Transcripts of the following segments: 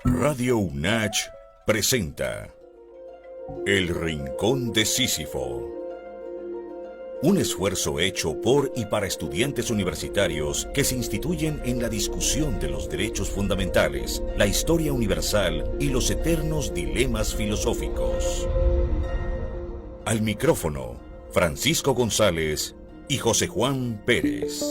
Radio UNACH presenta El Rincón de Sísifo. Un esfuerzo hecho por y para estudiantes universitarios que se instituyen en la discusión de los derechos fundamentales, la historia universal y los eternos dilemas filosóficos. Al micrófono, Francisco González y José Juan Pérez.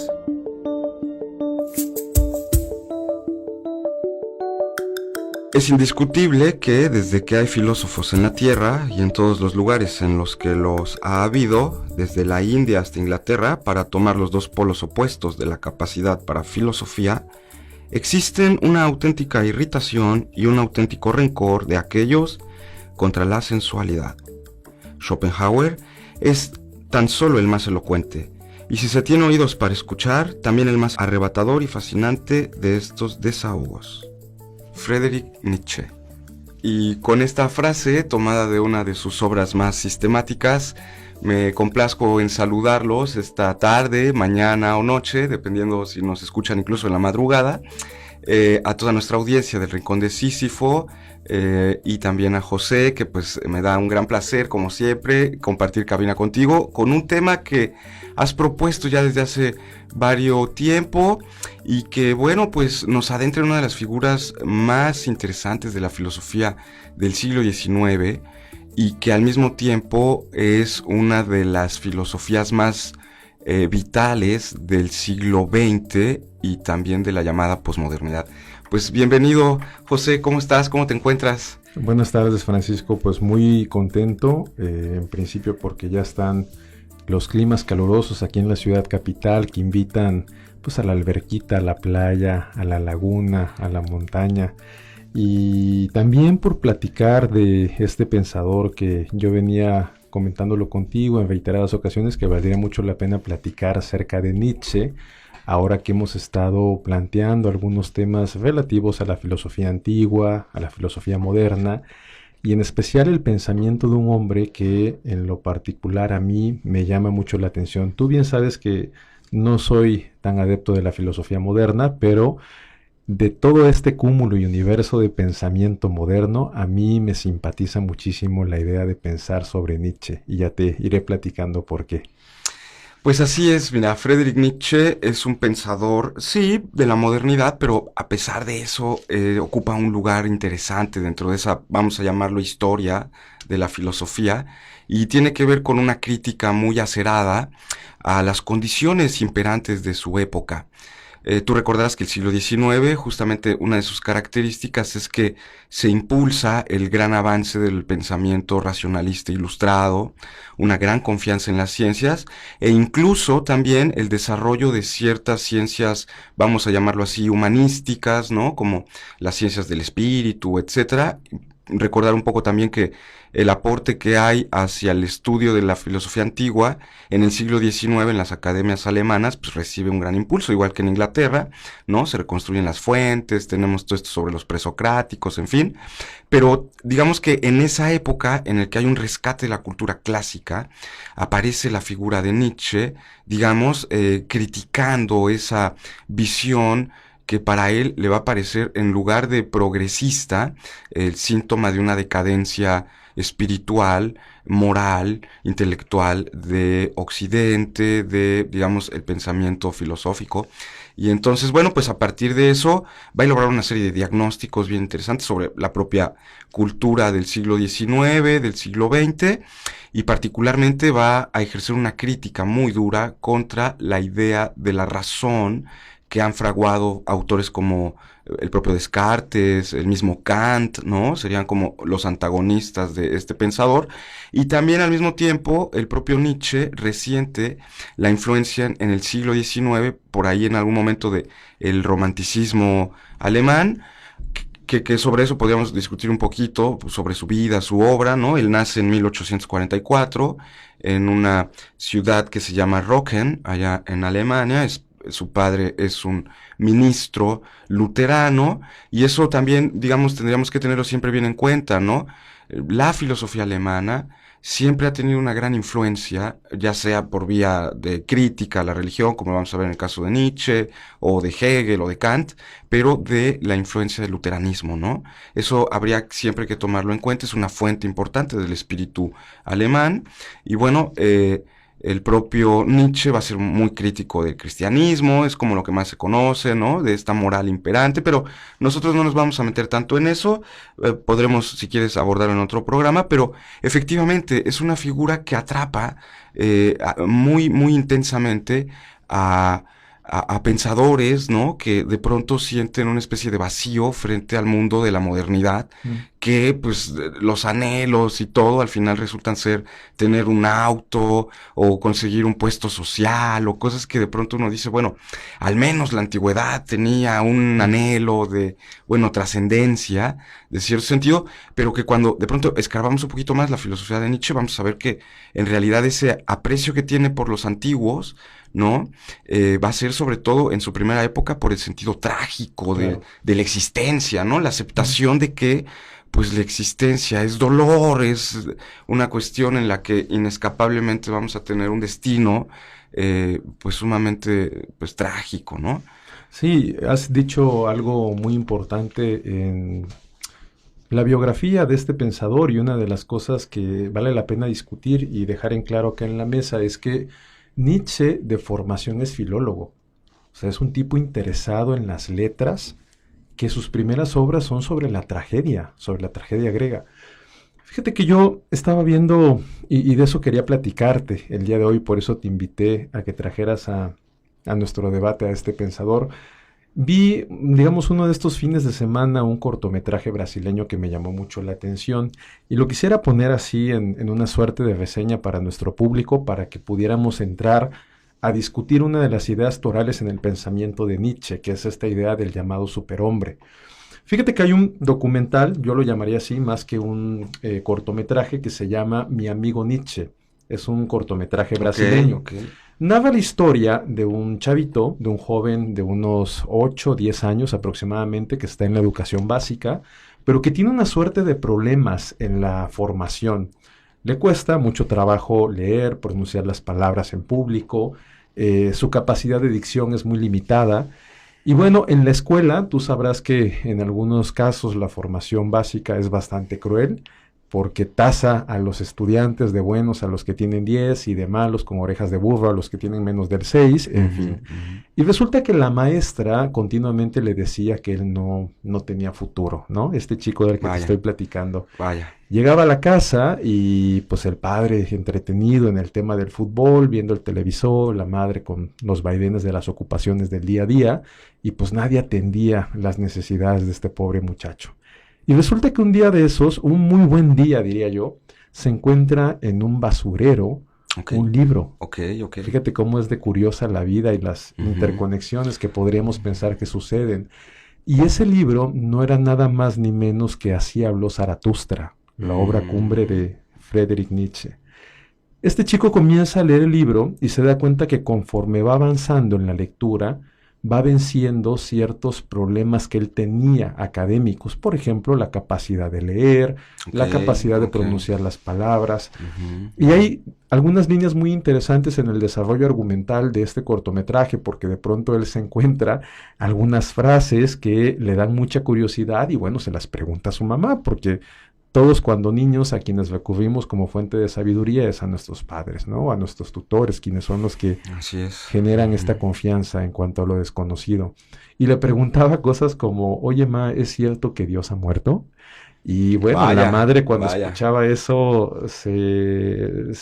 Es indiscutible que desde que hay filósofos en la Tierra y en todos los lugares en los que los ha habido, desde la India hasta Inglaterra, para tomar los dos polos opuestos de la capacidad para filosofía, existen una auténtica irritación y un auténtico rencor de aquellos contra la sensualidad. Schopenhauer es tan solo el más elocuente, y si se tiene oídos para escuchar, también el más arrebatador y fascinante de estos desahogos. Friedrich Nietzsche. Y con esta frase, tomada de una de sus obras más sistemáticas, me complazco en saludarlos esta tarde, mañana o noche, dependiendo si nos escuchan incluso en la madrugada, a toda nuestra audiencia del Rincón de Sísifo, y también a José, que pues me da un gran placer, como siempre, compartir cabina contigo con un tema que has propuesto ya desde hace varios tiempo y que, bueno, pues nos adentra en una de las figuras más interesantes de la filosofía del siglo XIX y que al mismo tiempo es una de las filosofías más vitales del siglo XX y también de la llamada posmodernidad. Pues bienvenido, José, ¿cómo estás? ¿Cómo te encuentras? Buenas tardes, Francisco, pues muy contento, en principio porque ya están los climas calurosos aquí en la ciudad capital que invitan pues a la alberquita, a la playa, a la laguna, a la montaña, y también por platicar de este pensador que yo venía comentándolo contigo en reiteradas ocasiones, que valdría mucho la pena platicar acerca de Nietzsche, ahora que hemos estado planteando algunos temas relativos a la filosofía antigua, a la filosofía moderna, y en especial el pensamiento de un hombre que en lo particular a mí me llama mucho la atención. Tú bien sabes que no soy tan adepto de la filosofía moderna, pero de todo este cúmulo y universo de pensamiento moderno, a mí me simpatiza muchísimo la idea de pensar sobre Nietzsche, y ya te iré platicando por qué. Pues así es, mira, Friedrich Nietzsche es un pensador, sí, de la modernidad, pero a pesar de eso ocupa un lugar interesante dentro de esa, vamos a llamarlo, historia de la filosofía, y tiene que ver con una crítica muy acerada a las condiciones imperantes de su época. Tú recordarás que el siglo XIX, justamente una de sus características es que se impulsa el gran avance del pensamiento racionalista ilustrado, una gran confianza en las ciencias e incluso también el desarrollo de ciertas ciencias, vamos a llamarlo así, humanísticas, ¿no? Como las ciencias del espíritu, etcétera. Recordar un poco también que el aporte que hay hacia el estudio de la filosofía antigua en el siglo XIX en las academias alemanas pues recibe un gran impulso, igual que en Inglaterra, ¿no? Se reconstruyen las fuentes, tenemos todo esto sobre los presocráticos, en fin, pero digamos que en esa época en el que hay un rescate de la cultura clásica, aparece la figura de Nietzsche, digamos, criticando esa visión que para él le va a parecer, en lugar de progresista, el síntoma de una decadencia espiritual, moral, intelectual de Occidente, de, digamos, el pensamiento filosófico. Y entonces, bueno, pues a partir de eso va a elaborar una serie de diagnósticos bien interesantes sobre la propia cultura del siglo XIX, del siglo XX, y particularmente va a ejercer una crítica muy dura contra la idea de la razón que han fraguado autores como el propio Descartes, el mismo Kant, ¿no? Serían como los antagonistas de este pensador. Y también al mismo tiempo el propio Nietzsche resiente la influencia en el siglo XIX, por ahí en algún momento de el romanticismo alemán, que sobre eso podríamos discutir un poquito, pues, sobre su vida, su obra, ¿no? Él nace en 1844 en una ciudad que se llama Rocken, allá en Alemania, es su padre es un ministro luterano, y eso también, digamos, tendríamos que tenerlo siempre bien en cuenta, ¿no? La filosofía alemana siempre ha tenido una gran influencia, ya sea por vía de crítica a la religión, como vamos a ver en el caso de Nietzsche, o de Hegel, o de Kant, pero de la influencia del luteranismo, ¿no? Eso habría siempre que tomarlo en cuenta, es una fuente importante del espíritu alemán, y bueno, el propio Nietzsche va a ser muy crítico del cristianismo, es como lo que más se conoce, ¿no? De esta moral imperante, pero nosotros no nos vamos a meter tanto en eso, podremos, si quieres, abordarlo en otro programa, pero efectivamente es una figura que atrapa muy, muy intensamente a pensadores, ¿no? Que de pronto sienten una especie de vacío frente al mundo de la modernidad, que pues los anhelos y todo al final resultan ser tener un auto o conseguir un puesto social o cosas que de pronto uno dice, bueno, al menos la antigüedad tenía un anhelo de, bueno, trascendencia, de cierto sentido, pero que cuando de pronto escarbamos un poquito más la filosofía de Nietzsche, vamos a ver que en realidad ese aprecio que tiene por los antiguos, ¿no? Va a ser sobre todo en su primera época por el sentido trágico de la existencia, ¿no? La aceptación de que pues la existencia es dolor, es una cuestión en la que inescapablemente vamos a tener un destino pues sumamente pues trágico, ¿no? Sí, has dicho algo muy importante en la biografía de este pensador, y una de las cosas que vale la pena discutir y dejar en claro acá en la mesa es que Nietzsche de formación es filólogo, o sea, es un tipo interesado en las letras, que sus primeras obras son sobre la tragedia griega. Fíjate que yo estaba viendo, y de eso quería platicarte el día de hoy, por eso te invité a que trajeras a nuestro debate a este pensador. Vi, digamos, uno de estos fines de semana un cortometraje brasileño que me llamó mucho la atención y lo quisiera poner así en una suerte de reseña para nuestro público, para que pudiéramos entrar a discutir una de las ideas torales en el pensamiento de Nietzsche, que es esta idea del llamado superhombre. Fíjate que hay un documental, yo lo llamaría así, más que un cortometraje, que se llama Mi amigo Nietzsche. Es un cortometraje brasileño. Okay. Narra la historia de un chavito, de un joven de unos 8 o 10 años aproximadamente, que está en la educación básica, pero que tiene una suerte de problemas en la formación. Le cuesta mucho trabajo leer, pronunciar las palabras en público, su capacidad de dicción es muy limitada. Y bueno, en la escuela tú sabrás que en algunos casos la formación básica es bastante cruel, porque tasa a los estudiantes de buenos a los que tienen 10 y de malos con orejas de burro a los que tienen menos del 6, en fin. Y resulta que la maestra continuamente le decía que él no tenía futuro, ¿no? Este chico del que te estoy platicando. Llegaba a la casa y pues el padre entretenido en el tema del fútbol, viendo el televisor, la madre con los vaivenes de las ocupaciones del día a día, y pues nadie atendía las necesidades de este pobre muchacho. Y resulta que un día de esos, un muy buen día diría yo, se encuentra en un basurero un libro. Fíjate cómo es de curiosa la vida y las interconexiones que podríamos pensar que suceden. Y ese libro no era nada más ni menos que Así habló Zaratustra, la obra cumbre de Friedrich Nietzsche. Este chico comienza a leer el libro y se da cuenta que conforme va avanzando en la lectura, va venciendo ciertos problemas que él tenía académicos, por ejemplo, la capacidad de leer, la capacidad de pronunciar las palabras. Y hay algunas líneas muy interesantes en el desarrollo argumental de este cortometraje, porque de pronto él se encuentra algunas frases que le dan mucha curiosidad y bueno, se las pregunta a su mamá, porque todos cuando niños a quienes recurrimos como fuente de sabiduría es a nuestros padres, ¿no? A nuestros tutores, quienes son los que generan esta confianza en cuanto a lo desconocido. Y le preguntaba cosas como, oye, ma, ¿es cierto que Dios ha muerto? Y bueno, la madre cuando escuchaba eso se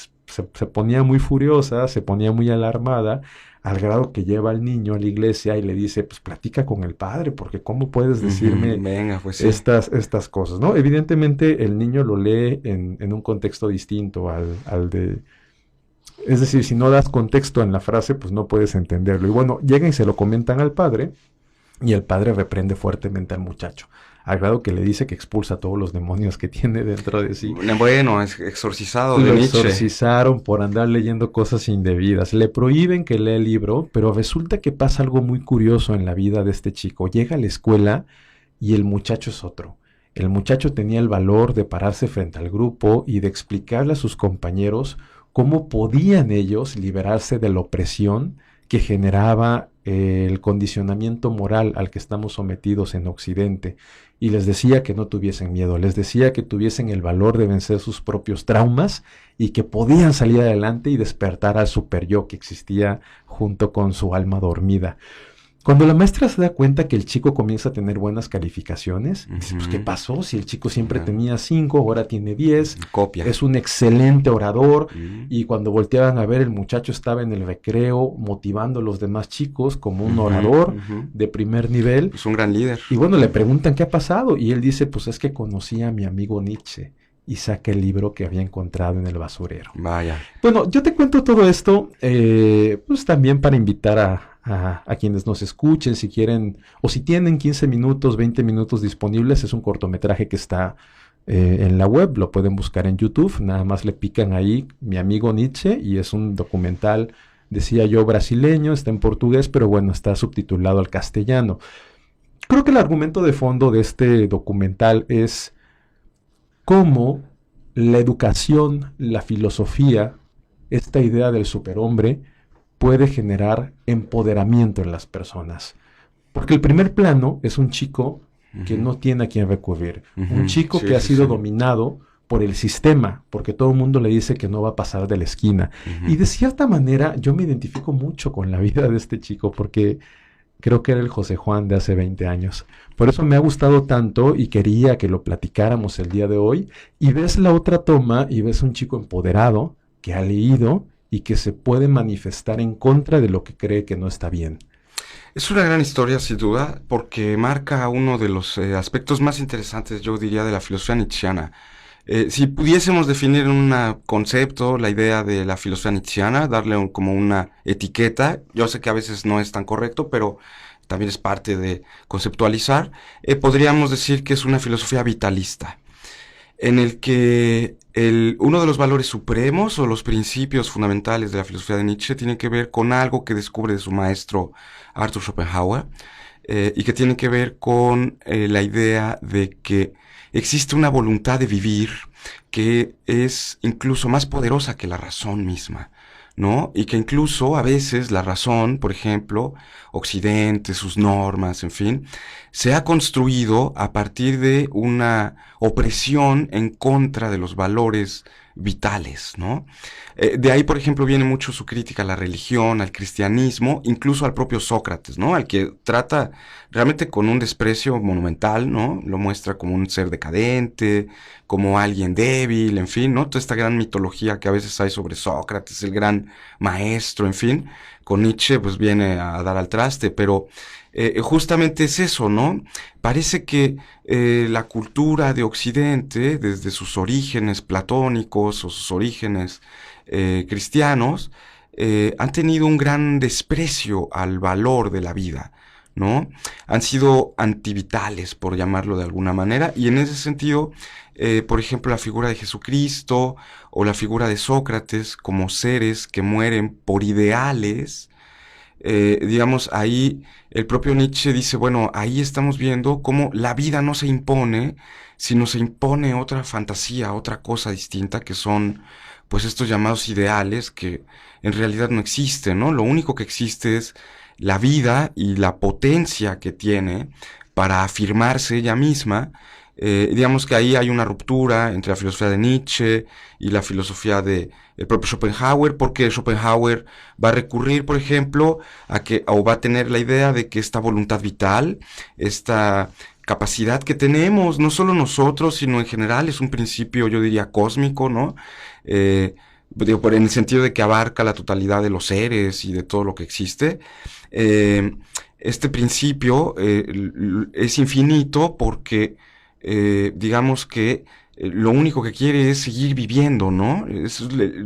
ponía muy furiosa, se ponía muy alarmada, al grado que lleva al niño a la iglesia y le dice, pues platica con el padre, porque ¿cómo puedes decirme estas cosas? ¿No? Evidentemente el niño lo lee en un contexto distinto al de... Es decir, si no das contexto en la frase, pues no puedes entenderlo. Y bueno, llegan y se lo comentan al padre, y el padre reprende fuertemente al muchacho. al grado que le dice que expulsa a todos los demonios que tiene dentro de sí. Bueno, es exorcizado de Lo Nietzsche. exorcizaron por andar leyendo cosas indebidas. Le prohíben que lea el libro, pero resulta que pasa algo muy curioso en la vida de este chico. Llega a la escuela y el muchacho es otro. El muchacho tenía el valor de pararse frente al grupo y de explicarle a sus compañeros cómo podían ellos liberarse de la opresión que generaba el condicionamiento moral al que estamos sometidos en Occidente. Y les decía que no tuviesen miedo, les decía que tuviesen el valor de vencer sus propios traumas y que podían salir adelante y despertar al super yo que existía junto con su alma dormida. Cuando la maestra se da cuenta que el chico comienza a tener buenas calificaciones, dice, pues ¿qué pasó? Si el chico siempre tenía 5, ahora tiene 10, Copia. es un excelente orador, y cuando volteaban a ver, el muchacho estaba en el recreo motivando a los demás chicos como un orador de primer nivel. Es un gran líder. Y bueno, le preguntan qué ha pasado, y él dice, pues es que conocí a mi amigo Nietzsche, y saca el libro que había encontrado en el basurero. Vaya. Bueno, yo te cuento todo esto, pues también para invitar a quienes nos escuchen, si quieren, o si tienen 15 minutos, 20 minutos disponibles. Es un cortometraje que está en la web, lo pueden buscar en YouTube, nada más le pican ahí, Mi amigo Nietzsche, y es un documental, decía yo, brasileño, está en portugués, pero bueno, está subtitulado al castellano. Creo que el argumento de fondo de este documental es cómo la educación, la filosofía, esta idea del superhombre, puede generar empoderamiento en las personas. Porque el primer plano es un chico que no tiene a quién recurrir. Un chico que ha sido dominado por el sistema, porque todo el mundo le dice que no va a pasar de la esquina. Y de cierta manera yo me identifico mucho con la vida de este chico, porque creo que era el José Juan de hace 20 años. Por eso me ha gustado tanto y quería que lo platicáramos el día de hoy. Y ves la otra toma y ves un chico empoderado que ha leído y que se puede manifestar en contra de lo que cree que no está bien. Es una gran historia, sin duda, porque marca uno de los aspectos más interesantes, yo diría, de la filosofía nietzscheana. Si pudiésemos definir en un concepto la idea de la filosofía nietzscheana, darle como una etiqueta, yo sé que a veces no es tan correcto, pero también es parte de conceptualizar, podríamos decir que es una filosofía vitalista, en el que uno de los valores supremos o los principios fundamentales de la filosofía de Nietzsche tiene que ver con algo que descubre de su maestro Arthur Schopenhauer, y que tiene que ver con la idea de que existe una voluntad de vivir que es incluso más poderosa que la razón misma, ¿no? Y que incluso a veces la razón, por ejemplo, Occidente, sus normas, en fin, se ha construido a partir de una opresión en contra de los valores vitales, ¿no? De ahí, por ejemplo, viene mucho su crítica a la religión, al cristianismo, incluso al propio Sócrates, ¿no? Al que trata realmente con un desprecio monumental, ¿no? Lo muestra como un ser decadente, como alguien débil, en fin, ¿no? Toda esta gran mitología que a veces hay sobre Sócrates, el gran maestro, en fin, con Nietzsche pues viene a dar al traste, pero justamente es eso, ¿no? Parece que la cultura de Occidente, desde sus orígenes platónicos o sus orígenes cristianos, han tenido un gran desprecio al valor de la vida, ¿no? Han sido antivitales, por llamarlo de alguna manera, y en ese sentido, por ejemplo, la figura de Jesucristo o la figura de Sócrates como seres que mueren por ideales, digamos, ahí el propio Nietzsche dice, bueno, ahí estamos viendo cómo la vida no se impone, sino se impone otra fantasía, otra cosa distinta, que son pues estos llamados ideales que en realidad no existen, ¿no? Lo único que existe es la vida y la potencia que tiene para afirmarse ella misma. Digamos que ahí hay una ruptura entre la filosofía de Nietzsche y la filosofía de el propio Schopenhauer, porque Schopenhauer va a recurrir, por ejemplo, o va a tener la idea de que esta voluntad vital, esta capacidad que tenemos, no solo nosotros, sino en general, es un principio, yo diría, cósmico, ¿no? Digo, en el sentido de que abarca la totalidad de los seres y de todo lo que existe. Este principio es infinito porque digamos que lo único que quiere es seguir viviendo, ¿no?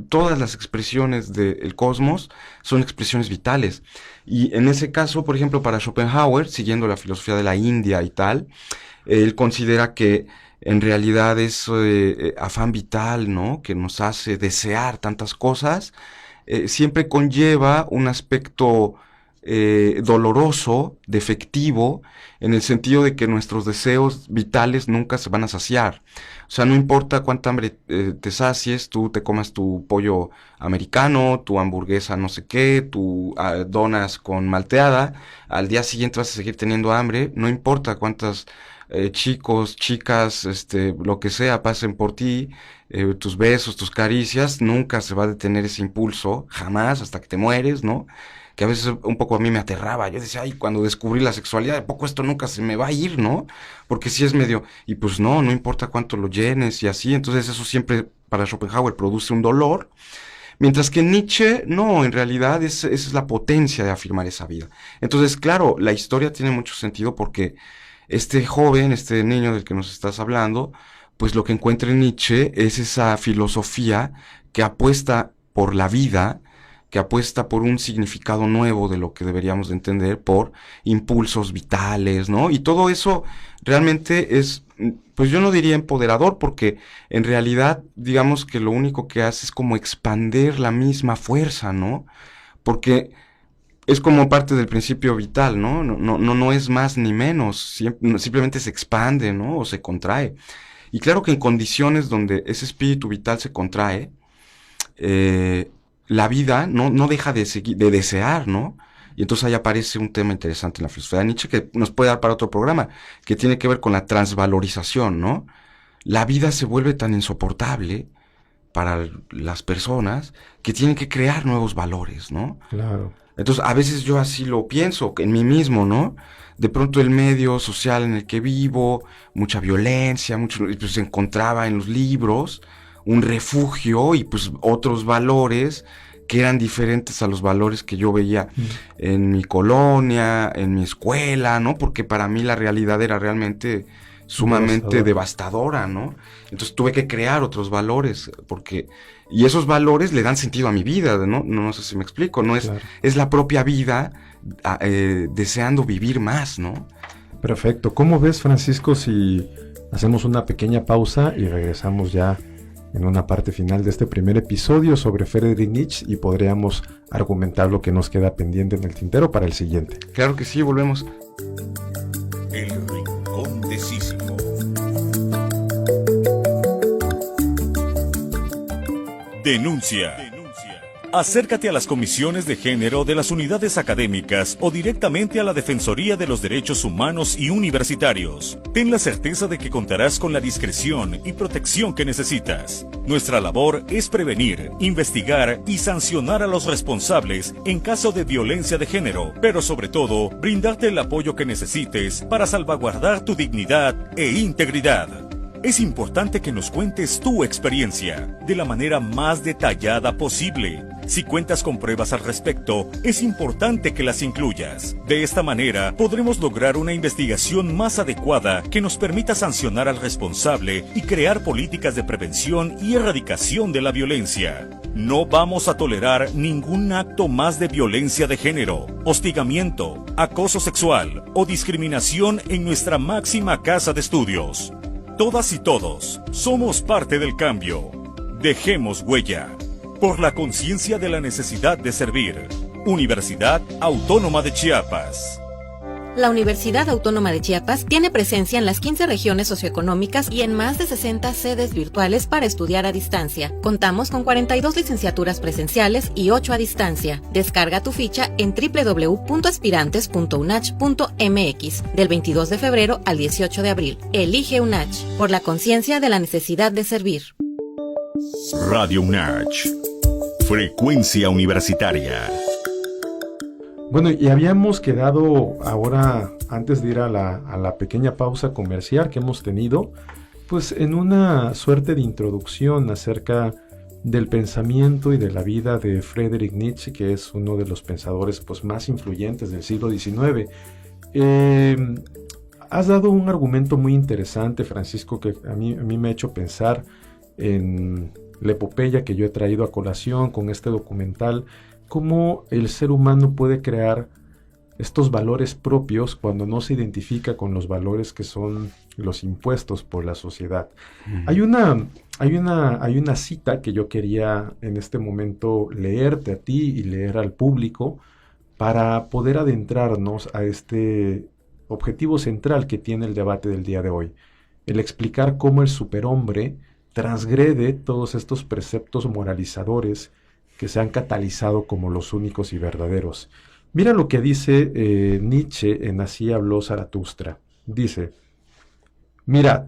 Todas las expresiones del cosmos son expresiones vitales. Y en ese caso, por ejemplo, para Schopenhauer, siguiendo la filosofía de la India y tal, Él considera que en realidad es afán vital, ¿no? Que nos hace desear tantas cosas, siempre conlleva un aspecto doloroso, defectivo, en el sentido de que nuestros deseos vitales nunca se van a saciar. O sea, no importa cuánta hambre te sacies, tú te comas tu pollo americano, tu hamburguesa no sé qué, tu donas con malteada, al día siguiente vas a seguir teniendo hambre, no importa cuántas chicos, chicas, lo que sea, pasen por ti, tus besos, tus caricias, nunca se va a detener ese impulso, jamás, hasta que te mueres, ¿no? Que a veces un poco a mí me aterraba. Yo decía, ay, cuando descubrí la sexualidad, de poco esto nunca se me va a ir, ¿no? Porque sí es medio, y pues no importa cuánto lo llenes y así, entonces eso siempre para Schopenhauer produce un dolor, mientras que Nietzsche, no, en realidad esa es la potencia de afirmar esa vida. Entonces, claro, la historia tiene mucho sentido porque este joven, este niño del que nos estás hablando, pues lo que encuentra en Nietzsche es esa filosofía que apuesta por la vida, que apuesta por un significado nuevo de lo que deberíamos de entender, por impulsos vitales, ¿no? Y todo eso realmente es, pues yo no diría empoderador, porque en realidad, digamos que lo único que hace es como expander la misma fuerza, ¿no? Porque es como parte del principio vital, ¿no? No es más ni menos, simplemente se expande, ¿no? O se contrae. Y claro que en condiciones donde ese espíritu vital se contrae, la vida no deja de desear, ¿no? Y entonces ahí aparece un tema interesante en la filosofía de Nietzsche que nos puede dar para otro programa, que tiene que ver con la transvalorización, ¿no? La vida se vuelve tan insoportable para las personas que tienen que crear nuevos valores, ¿no? Claro. Entonces, a veces yo así lo pienso, en mí mismo, ¿no? De pronto el medio social en el que vivo, mucha violencia, pues encontraba en los libros un refugio y pues otros valores que eran diferentes a los valores que yo veía en mi colonia, en mi escuela, ¿no? Porque para mí la realidad era realmente sumamente devastadora, ¿no? Entonces tuve que crear otros valores, y esos valores le dan sentido a mi vida, ¿no? No sé si me explico, ¿no? Claro. Es la propia vida deseando vivir más, ¿no? Perfecto. ¿Cómo ves, Francisco, si hacemos una pequeña pausa y regresamos ya en una parte final de este primer episodio sobre Friedrich Nietzsche y podríamos argumentar lo que nos queda pendiente en el tintero para el siguiente? Claro que sí, volvemos. El Rincón de Sísifo. Denuncia. Acércate a las comisiones de género de las unidades académicas o directamente a la Defensoría de los Derechos Humanos y Universitarios. Ten la certeza de que contarás con la discreción y protección que necesitas. Nuestra labor es prevenir, investigar y sancionar a los responsables en caso de violencia de género, pero sobre todo, brindarte el apoyo que necesites para salvaguardar tu dignidad e integridad. Es importante que nos cuentes tu experiencia de la manera más detallada posible. Si cuentas con pruebas al respecto, es importante que las incluyas. De esta manera, podremos lograr una investigación más adecuada que nos permita sancionar al responsable y crear políticas de prevención y erradicación de la violencia. No vamos a tolerar ningún acto más de violencia de género, hostigamiento, acoso sexual o discriminación en nuestra máxima casa de estudios. Todas y todos somos parte del cambio. Dejemos huella. Por la conciencia de la necesidad de servir. Universidad Autónoma de Chiapas. La Universidad Autónoma de Chiapas tiene presencia en las 15 regiones socioeconómicas y en más de 60 sedes virtuales para estudiar a distancia. Contamos con 42 licenciaturas presenciales y 8 a distancia. Descarga tu ficha en www.aspirantes.unach.mx del 22 de febrero al 18 de abril. Elige UNACH por la conciencia de la necesidad de servir. Radio UNACH. Frecuencia universitaria. Bueno, y habíamos quedado ahora, antes de ir a la pequeña pausa comercial que hemos tenido, pues en una suerte de introducción acerca del pensamiento y de la vida de Friedrich Nietzsche, que es uno de los pensadores pues, más influyentes del siglo XIX. Has dado un argumento muy interesante, Francisco, que a mí me ha hecho pensar en la epopeya que yo he traído a colación con este documental, cómo el ser humano puede crear estos valores propios cuando no se identifica con los valores que son los impuestos por la sociedad. Hay una cita que yo quería en este momento leerte a ti y leer al público para poder adentrarnos a este objetivo central que tiene el debate del día de hoy, el explicar cómo el superhombre transgrede todos estos preceptos moralizadores que se han catalizado como los únicos y verdaderos. Mira lo que dice Nietzsche en Así habló Zaratustra. Dice: mirad,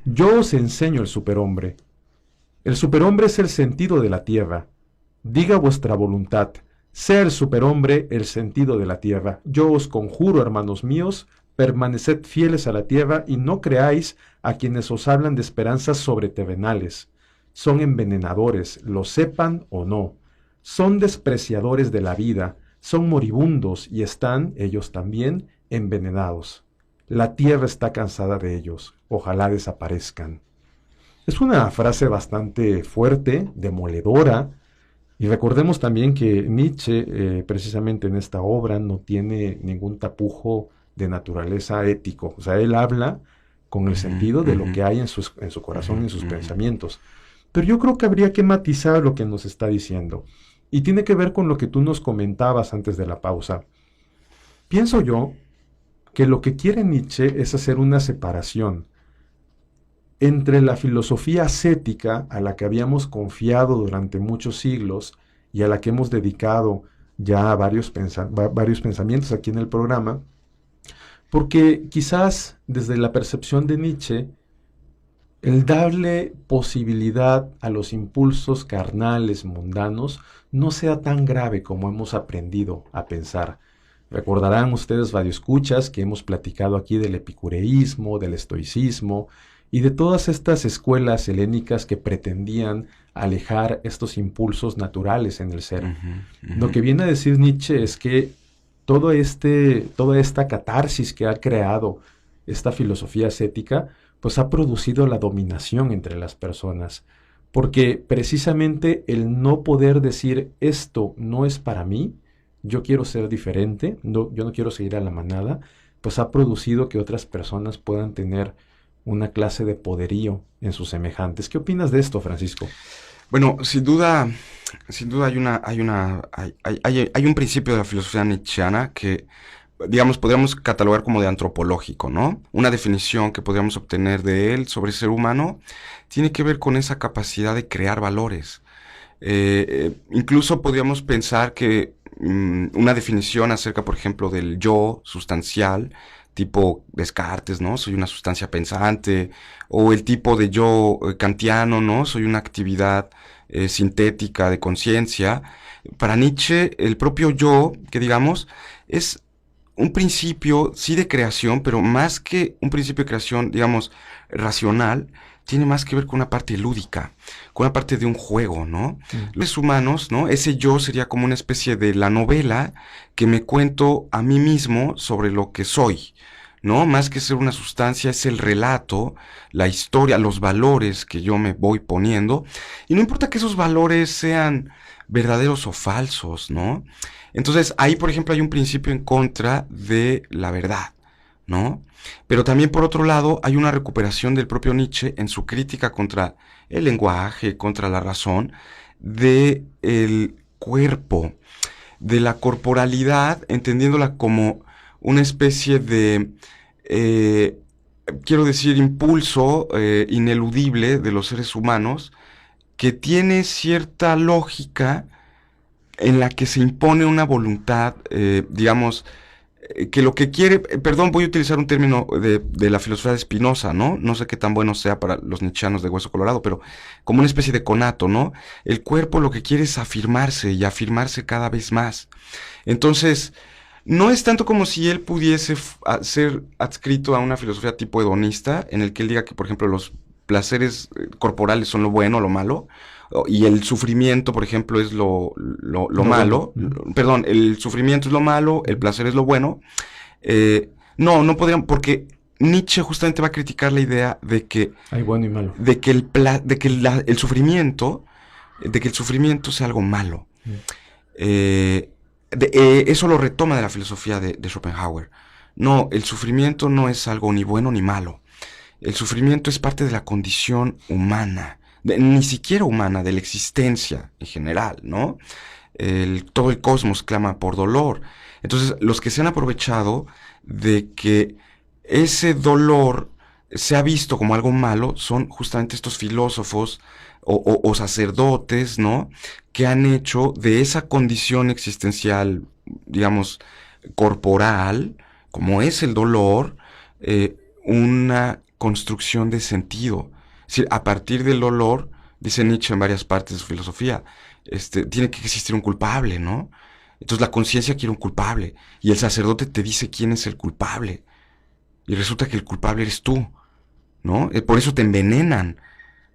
yo os enseño el superhombre. El superhombre es el sentido de la tierra. Diga vuestra voluntad, sea el superhombre el sentido de la tierra. Yo os conjuro, hermanos míos, permaneced fieles a la tierra y no creáis a quienes os hablan de esperanzas sobreterrenales. Son envenenadores, lo sepan o no. Son despreciadores de la vida, son moribundos y están, ellos también, envenenados. La tierra está cansada de ellos, ojalá desaparezcan. Es una frase bastante fuerte, demoledora, y recordemos también que Nietzsche, precisamente en esta obra, no tiene ningún tapujo de naturaleza ético. O sea, él habla con el sentido de lo que hay en su corazón y en sus pensamientos. Pero yo creo que habría que matizar lo que nos está diciendo. Y tiene que ver con lo que tú nos comentabas antes de la pausa. Pienso yo que lo que quiere Nietzsche es hacer una separación entre la filosofía ascética a la que habíamos confiado durante muchos siglos y a la que hemos dedicado ya varios pensamientos aquí en el programa, porque quizás desde la percepción de Nietzsche, el darle posibilidad a los impulsos carnales, mundanos, no sea tan grave como hemos aprendido a pensar. Recordarán ustedes, radioescuchas, que hemos platicado aquí del epicureísmo, del estoicismo y de todas estas escuelas helénicas que pretendían alejar estos impulsos naturales en el ser. Lo que viene a decir Nietzsche es que toda esta catarsis que ha creado esta filosofía ascética, pues ha producido la dominación entre las personas, porque precisamente el no poder decir esto no es para mí, yo quiero ser diferente, yo no quiero seguir a la manada, pues ha producido que otras personas puedan tener una clase de poderío en sus semejantes. ¿Qué opinas de esto, Francisco? Bueno, sin duda hay un principio de la filosofía nietzscheana que, digamos, podríamos catalogar como de antropológico, ¿no? Una definición que podríamos obtener de él sobre el ser humano tiene que ver con esa capacidad de crear valores. Incluso podríamos pensar que una definición acerca, por ejemplo, del yo sustancial, tipo Descartes, ¿no? Soy una sustancia pensante, o el tipo de yo kantiano, ¿no? Soy una actividad sintética de conciencia. Para Nietzsche, el propio yo, que digamos, es un principio, sí, de creación, pero más que un principio de creación, digamos, racional, tiene más que ver con una parte lúdica, con una parte de un juego, ¿no? Los humanos, ¿no? Ese yo sería como una especie de la novela que me cuento a mí mismo sobre lo que soy, ¿no? Más que ser una sustancia, es el relato, la historia, los valores que yo me voy poniendo, y no importa que esos valores sean verdaderos o falsos, ¿no? Entonces, ahí, por ejemplo, hay un principio en contra de la verdad, ¿no? Pero también, por otro lado, hay una recuperación del propio Nietzsche en su crítica contra el lenguaje, contra la razón, del cuerpo, de la corporalidad, entendiéndola como una especie de, quiero decir, impulso ineludible de los seres humanos, que tiene cierta lógica en la que se impone una voluntad, digamos, que lo que quiere, perdón, voy a utilizar un término de la filosofía de Spinoza, ¿no? No sé qué tan bueno sea para los nietzscheanos de hueso colorado, pero como una especie de conato, ¿no? El cuerpo lo que quiere es afirmarse y afirmarse cada vez más. Entonces, no es tanto como si él pudiese ser adscrito a una filosofía tipo hedonista, en el que él diga que, por ejemplo, los placeres corporales son lo bueno o lo malo, y el sufrimiento, por ejemplo, es lo malo. Bueno. Perdón, el sufrimiento es lo malo, el placer es lo bueno. No podrían, porque Nietzsche justamente va a criticar la idea de que hay bueno y malo. De que el sufrimiento sea algo malo. eso lo retoma de la filosofía de Schopenhauer. No, el sufrimiento no es algo ni bueno ni malo. El sufrimiento es parte de la condición humana, ni siquiera humana, de la existencia en general, ¿no? Todo el cosmos clama por dolor. Entonces, los que se han aprovechado de que ese dolor se ha visto como algo malo son justamente estos filósofos o sacerdotes, ¿no? Que han hecho de esa condición existencial, digamos, corporal, como es el dolor, una construcción de sentido. Es decir, a partir del dolor, dice Nietzsche en varias partes de su filosofía, tiene que existir un culpable, ¿no? Entonces la conciencia quiere un culpable, y el sacerdote te dice quién es el culpable, y resulta que el culpable eres tú, ¿no? Por eso te envenenan,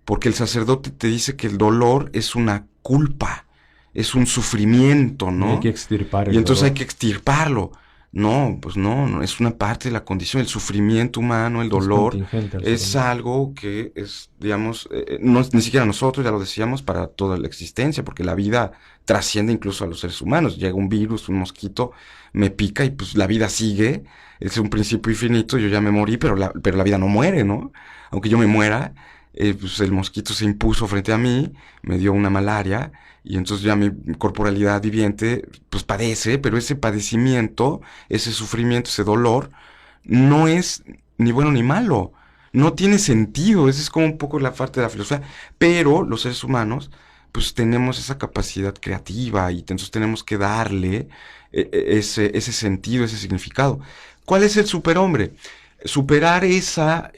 porque el sacerdote te dice que el dolor es una culpa, es un sufrimiento, ¿no? Y hay que extirpar el Y entonces dolor. hay que extirparlo. No, pues no, es una parte de la condición, el sufrimiento humano, el dolor, contingente al es ser humano. algo que es, digamos, no es ni siquiera nosotros, ya lo decíamos, para toda la existencia, porque la vida trasciende incluso a los seres humanos. Llega un virus, un mosquito, me pica y pues la vida sigue, es un principio infinito, yo ya me morí, pero la vida no muere, ¿no? Aunque yo me muera, pues el mosquito se impuso frente a mí, me dio una malaria, y entonces ya mi corporalidad viviente pues padece, pero ese padecimiento, ese sufrimiento, ese dolor, no es ni bueno ni malo, no tiene sentido, esa es como un poco la parte de la filosofía, pero los seres humanos pues tenemos esa capacidad creativa y entonces tenemos que darle ese sentido, ese significado. ¿Cuál es el superhombre? Superar esa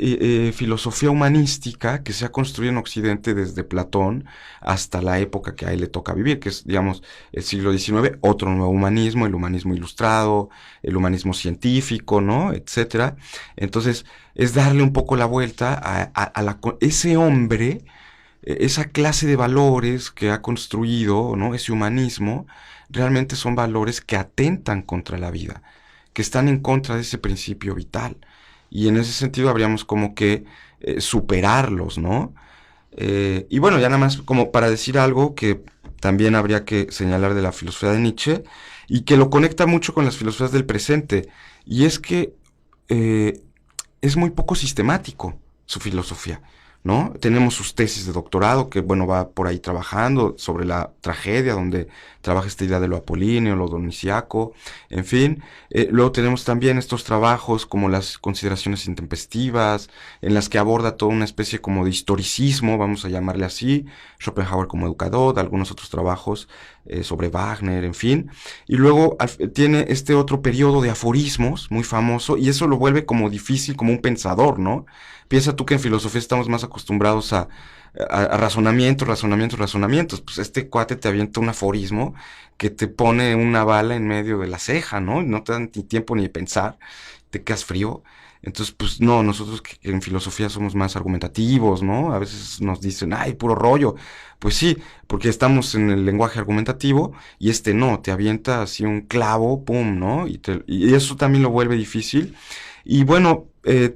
filosofía humanística que se ha construido en Occidente desde Platón hasta la época que a él le toca vivir, que es, digamos, el siglo XIX, otro nuevo humanismo, el humanismo ilustrado, el humanismo científico, ¿no? Etcétera. Entonces, es darle un poco la vuelta a ese hombre, esa clase de valores que ha construido, ¿no? Ese humanismo, realmente son valores que atentan contra la vida, que están en contra de ese principio vital. Y en ese sentido habríamos como que superarlos, ¿no? Y bueno, ya nada más como para decir algo que también habría que señalar de la filosofía de Nietzsche y que lo conecta mucho con las filosofías del presente, y es que es muy poco sistemático su filosofía, ¿no? Tenemos sus tesis de doctorado, que bueno, va por ahí trabajando sobre la tragedia, donde trabaja esta idea de lo apolíneo, lo dionisiaco, en fin. Luego tenemos también estos trabajos como las consideraciones intempestivas, en las que aborda toda una especie como de historicismo, vamos a llamarle así, Schopenhauer como educador, algunos otros trabajos sobre Wagner, en fin. Y luego tiene este otro periodo de aforismos muy famoso, y eso lo vuelve como difícil, como un pensador, ¿no? Piensa tú que en filosofía estamos más acostumbrados a razonamientos. Pues este cuate te avienta un aforismo que te pone una bala en medio de la ceja, ¿no? No te dan ni tiempo ni de pensar, te quedas frío. Entonces, pues no, nosotros que en filosofía somos más argumentativos, ¿no? A veces nos dicen, ay, puro rollo. Pues sí, porque estamos en el lenguaje argumentativo y no, te avienta así un clavo, pum, ¿no? Y eso también lo vuelve difícil. Y bueno,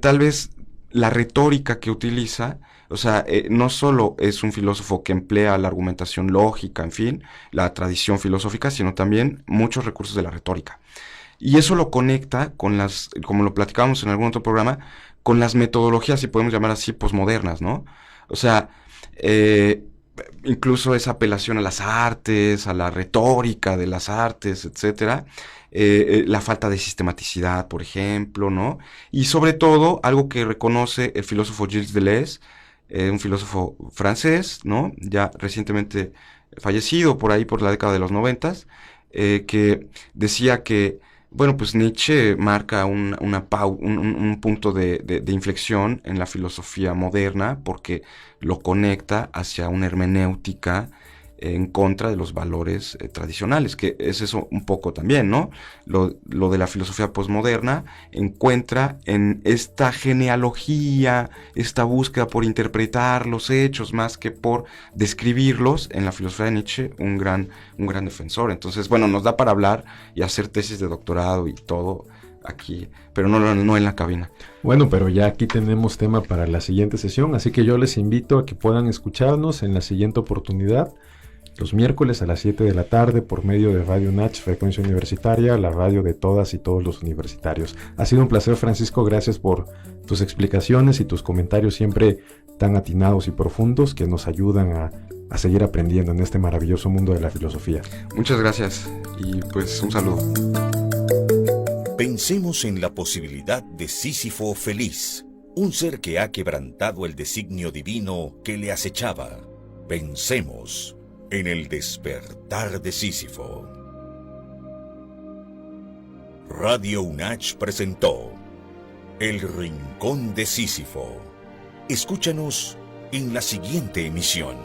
tal vez la retórica que utiliza, o sea, no solo es un filósofo que emplea la argumentación lógica, en fin, la tradición filosófica, sino también muchos recursos de la retórica. Y eso lo conecta con como lo platicábamos en algún otro programa, con las metodologías, si podemos llamar así, posmodernas, ¿no? O sea, incluso esa apelación a las artes, a la retórica de las artes, etcétera, la falta de sistematicidad, por ejemplo, ¿no? Y sobre todo, algo que reconoce el filósofo Gilles Deleuze, un filósofo francés, ¿no? Ya recientemente fallecido por ahí por la década de los 90, que decía que, bueno, pues Nietzsche marca un punto de inflexión en la filosofía moderna porque lo conecta hacia una hermenéutica en contra de los valores tradicionales, que es eso un poco también, ¿no? Lo de la filosofía posmoderna encuentra en esta genealogía, esta búsqueda por interpretar los hechos más que por describirlos, en la filosofía de Nietzsche un gran defensor. Entonces, bueno, nos da para hablar y hacer tesis de doctorado y todo aquí, pero no en la cabina. Bueno, pero ya aquí tenemos tema para la siguiente sesión, así que yo les invito a que puedan escucharnos en la siguiente oportunidad. los miércoles a las 7 de la tarde por medio de Radio UNACH, Frecuencia Universitaria, la radio de todas y todos los universitarios. Ha sido un placer, Francisco, gracias por tus explicaciones y tus comentarios siempre tan atinados y profundos que nos ayudan a seguir aprendiendo en este maravilloso mundo de la filosofía. Muchas gracias y pues un saludo. Pensemos en la posibilidad de Sísifo feliz, un ser que ha quebrantado el designio divino que le acechaba. Pensemos en el despertar de Sísifo. Radio UNACH presentó El Rincón de Sísifo. Escúchanos en la siguiente emisión.